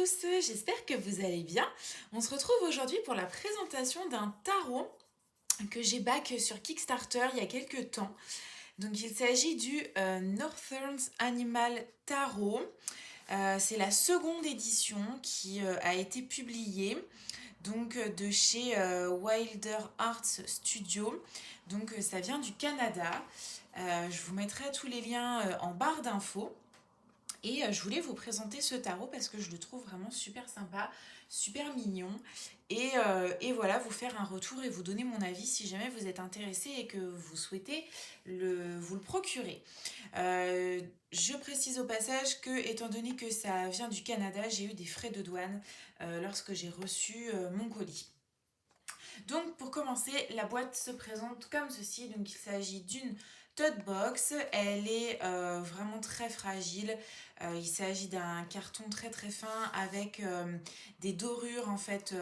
tous, j'espère que vous allez bien. On se retrouve aujourd'hui pour la présentation d'un tarot que j'ai back sur Kickstarter il y a quelques temps. Donc il s'agit du Northern Animal Tarot. C'est la seconde édition qui a été publiée donc de chez Wilder Arts Studio. Donc ça vient du Canada. Je vous mettrai tous les liens en barre d'infos. Et je voulais vous présenter ce tarot parce que je le trouve vraiment super sympa, super mignon. Et voilà, vous faire un retour et vous donner mon avis si jamais vous êtes intéressé et que vous souhaitez vous le procurer. Je précise au passage que, étant donné que ça vient du Canada, j'ai eu des frais de douane lorsque j'ai reçu mon colis. Donc pour commencer, la boîte se présente comme ceci. Donc il s'agit d'une tote box. Elle est vraiment très fragile. Il s'agit d'un carton très très fin avec des dorures en fait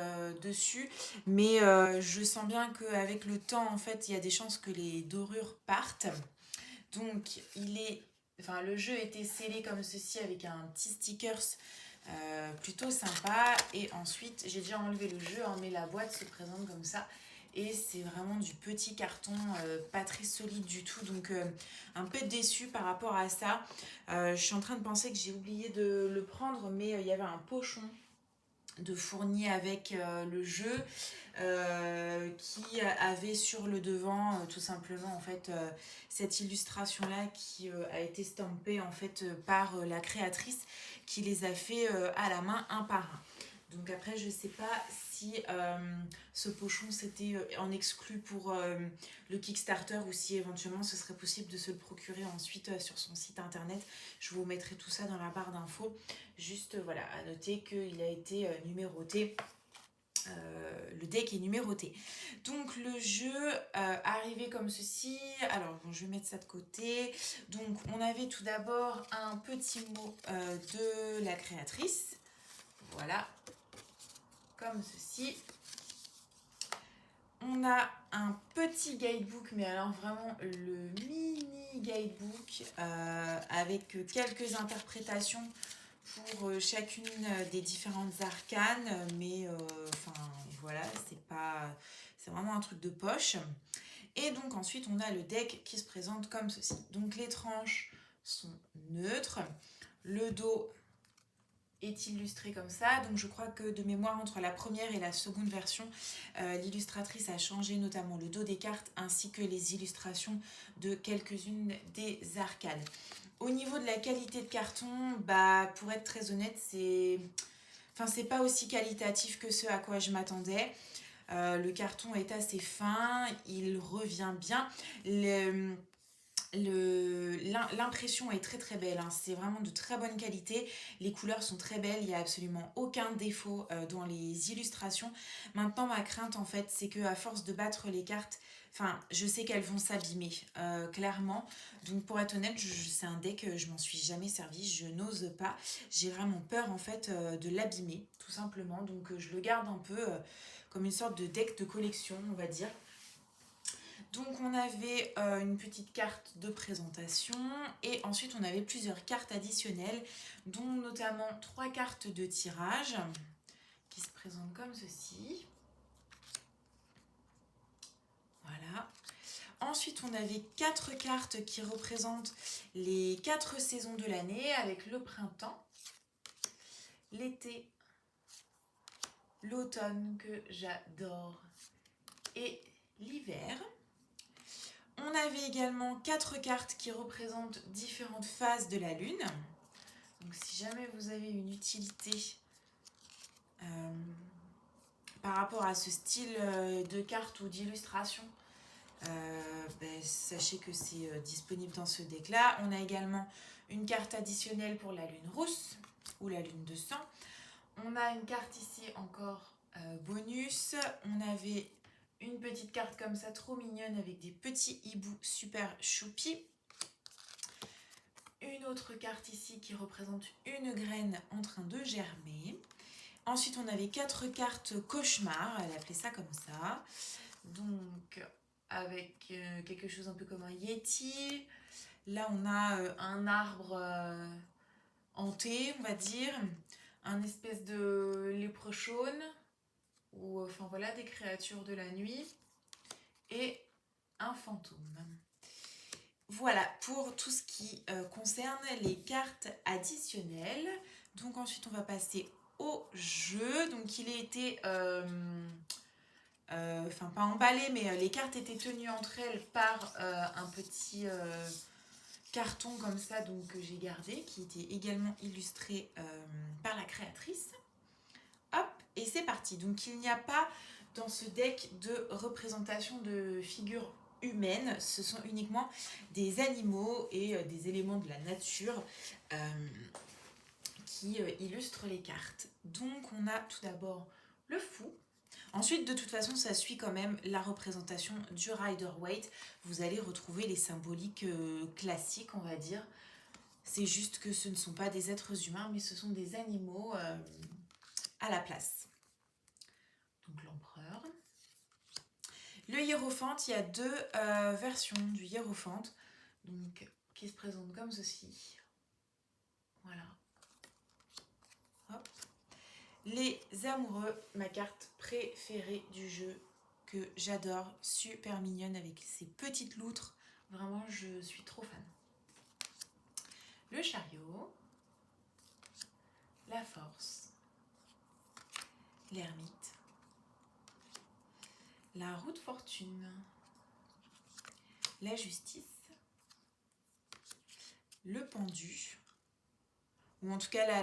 dessus. Mais je sens bien qu'avec le temps en fait, il y a des chances que les dorures partent. Donc le jeu était scellé comme ceci avec un petit stickers plutôt sympa. Et ensuite, j'ai déjà enlevé le jeu, hein, mais la boîte se présente comme ça. Et c'est vraiment du petit carton, pas très solide du tout. Donc un peu déçue par rapport à ça. Je suis en train de penser que j'ai oublié de le prendre, mais il y avait un pochon de fourni avec le jeu qui avait sur le devant tout simplement en fait cette illustration là qui a été stampée en fait par la créatrice qui les a fait à la main un par un. Donc après je sais pas si ce pochon c'était en exclu pour le Kickstarter ou si éventuellement ce serait possible de se le procurer ensuite sur son site internet. Je vous mettrai tout ça dans la barre d'infos. Juste voilà, à noter qu'il a été numéroté. Le deck est numéroté. Donc le jeu arrivait comme ceci. Alors bon, je vais mettre ça de côté. Donc on avait tout d'abord un petit mot de la créatrice. Voilà, comme ceci. On a un petit guidebook, mais alors vraiment le mini guidebook avec quelques interprétations pour chacune des différentes arcanes, mais enfin voilà, c'est vraiment un truc de poche. Et donc ensuite on a le deck qui se présente comme ceci. Donc les tranches sont neutres, le dos est illustré comme ça. Donc je crois que de mémoire entre la première et la seconde version, l'illustratrice a changé notamment le dos des cartes ainsi que les illustrations de quelques-unes des arcades. Au niveau de la qualité de carton, bah pour être très honnête, c'est pas aussi qualitatif que ce à quoi je m'attendais. Le carton est assez fin, il revient bien. L'impression est très très belle, hein. C'est vraiment de très bonne qualité, les couleurs sont très belles, il n'y a absolument aucun défaut dans les illustrations. Maintenant ma crainte en fait c'est que à force de battre les cartes, enfin je sais qu'elles vont s'abîmer clairement. Donc pour être honnête, c'est un deck, je m'en suis jamais servi, je n'ose pas, j'ai vraiment peur en fait de l'abîmer tout simplement. Donc je le garde un peu comme une sorte de deck de collection on va dire. Donc on avait une petite carte de présentation et ensuite on avait plusieurs cartes additionnelles, dont notamment 3 cartes de tirage qui se présentent comme ceci. Voilà. Ensuite on avait 4 cartes qui représentent les 4 saisons de l'année avec le printemps, l'été, l'automne que j'adore et l'hiver. On avait également 4 cartes qui représentent différentes phases de la lune. Donc si jamais vous avez une utilité par rapport à ce style de carte ou d'illustration, sachez que c'est disponible dans ce deck là. On a également une carte additionnelle pour la lune rousse ou la lune de sang. On a une carte ici encore bonus. On avait une petite carte comme ça trop mignonne avec des petits hiboux super choupis. Une autre carte ici qui représente une graine en train de germer. Ensuite, on avait 4 cartes cauchemar, elle appelait ça comme ça. Donc, avec quelque chose un peu comme un yeti. Là, on a un arbre hanté, on va dire. un espèce de léprechaune, ou enfin voilà, des créatures de la nuit, et un fantôme. Voilà pour tout ce qui concerne les cartes additionnelles. Donc ensuite on va passer au jeu. Donc il a été, enfin pas emballé, mais les cartes étaient tenues entre elles par un petit carton comme ça, donc que j'ai gardé, qui était également illustré par la créatrice. Hop, et c'est parti. Donc il n'y a pas dans ce deck de représentation de figures humaines, ce sont uniquement des animaux et des éléments de la nature qui illustrent les cartes. Donc on a tout d'abord le fou. Ensuite, de toute façon, ça suit quand même la représentation du Rider-Waite. Vous allez retrouver les symboliques classiques, on va dire. C'est juste que ce ne sont pas des êtres humains, mais ce sont des animaux à la place. Donc l'empereur. Le hiérophante, il y a deux versions du hiérophante, donc qui se présentent comme ceci. Voilà. Hop. Les amoureux, ma carte préférée du jeu, que j'adore, super mignonne avec ses petites loutres. Vraiment, je suis trop fan. Le chariot, la force, l'ermite, la roue de fortune, la justice, le pendu, ou en tout cas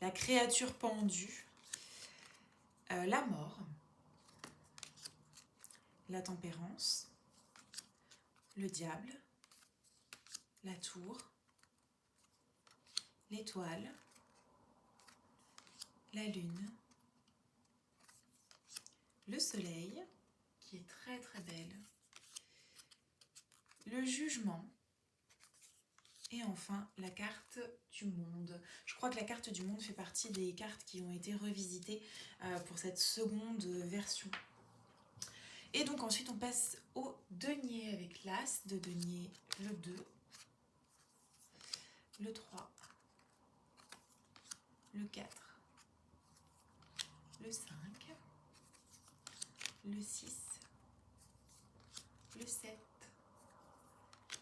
la créature pendue, la mort, la tempérance, le diable, la tour, l'étoile, la lune, le soleil, qui est très très belle, le jugement, et enfin la carte du monde. Je crois que la carte du monde fait partie des cartes qui ont été revisitées pour cette seconde version. Et donc ensuite on passe au denier avec l'as de denier, le 2, le 3, le 4, le 5, le 6, le 7,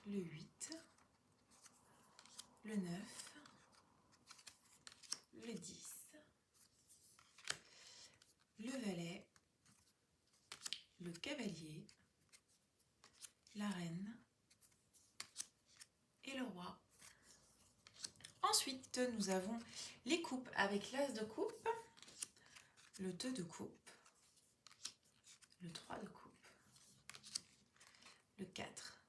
le 8, le 9, le 10, le valet, le cavalier, la reine et le roi. Ensuite, nous avons les coupes avec l'as de coupe, le 2 de coupe, le 3 de coupe, le 4,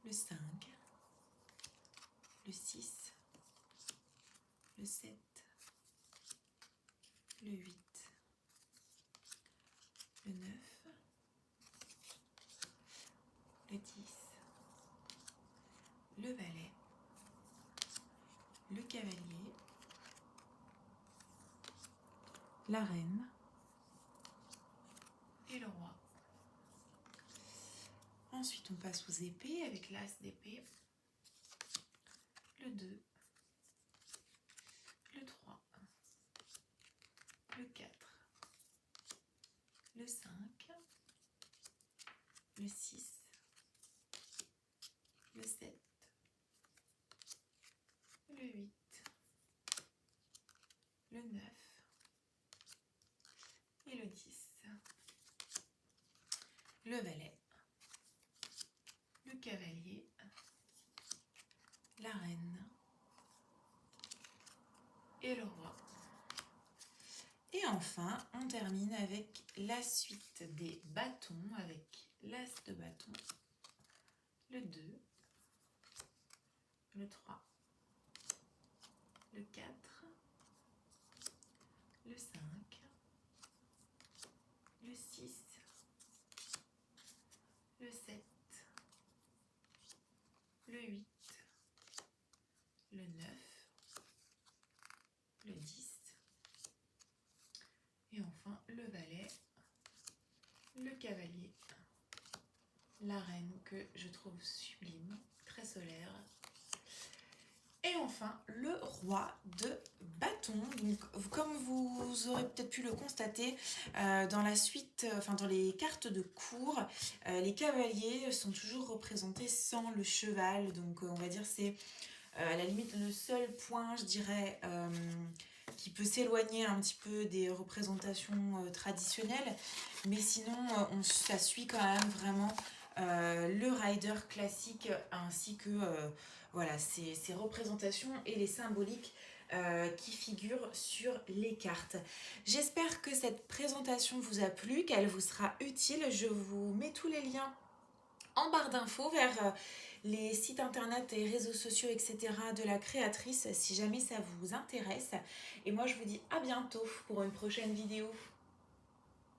le 5, le 6, le 7, le 8, le 9, le 10, le valet, le cavalier, la reine et le roi. Ensuite, on passe aux épées avec l'as d'épée, le 2, le 3, le 4, le 5, le 6, le 7, le 8, le 9 et le 10. Le valet, le cavalier, la reine et le roi. Et enfin, on termine avec la suite des bâtons, avec l'as de bâton, le 2, le 3, le 4, le 5, le 6, le 7, le 8, le 9, le 10, et enfin le valet, le cavalier, la reine que je trouve sublime, très solaire, Et enfin, le roi de bâton. Donc, comme vous aurez peut-être pu le constater, dans la suite, dans les cartes de cour, les cavaliers sont toujours représentés sans le cheval. Donc, on va dire c'est à la limite le seul point, je dirais, qui peut s'éloigner un petit peu des représentations traditionnelles. Mais sinon, ça suit quand même vraiment le rider classique ainsi que voilà, ces représentations et les symboliques qui figurent sur les cartes. J'espère que cette présentation vous a plu, qu'elle vous sera utile. Je vous mets tous les liens en barre d'infos vers les sites internet et réseaux sociaux, etc. de la créatrice si jamais ça vous intéresse. Et moi, je vous dis à bientôt pour une prochaine vidéo.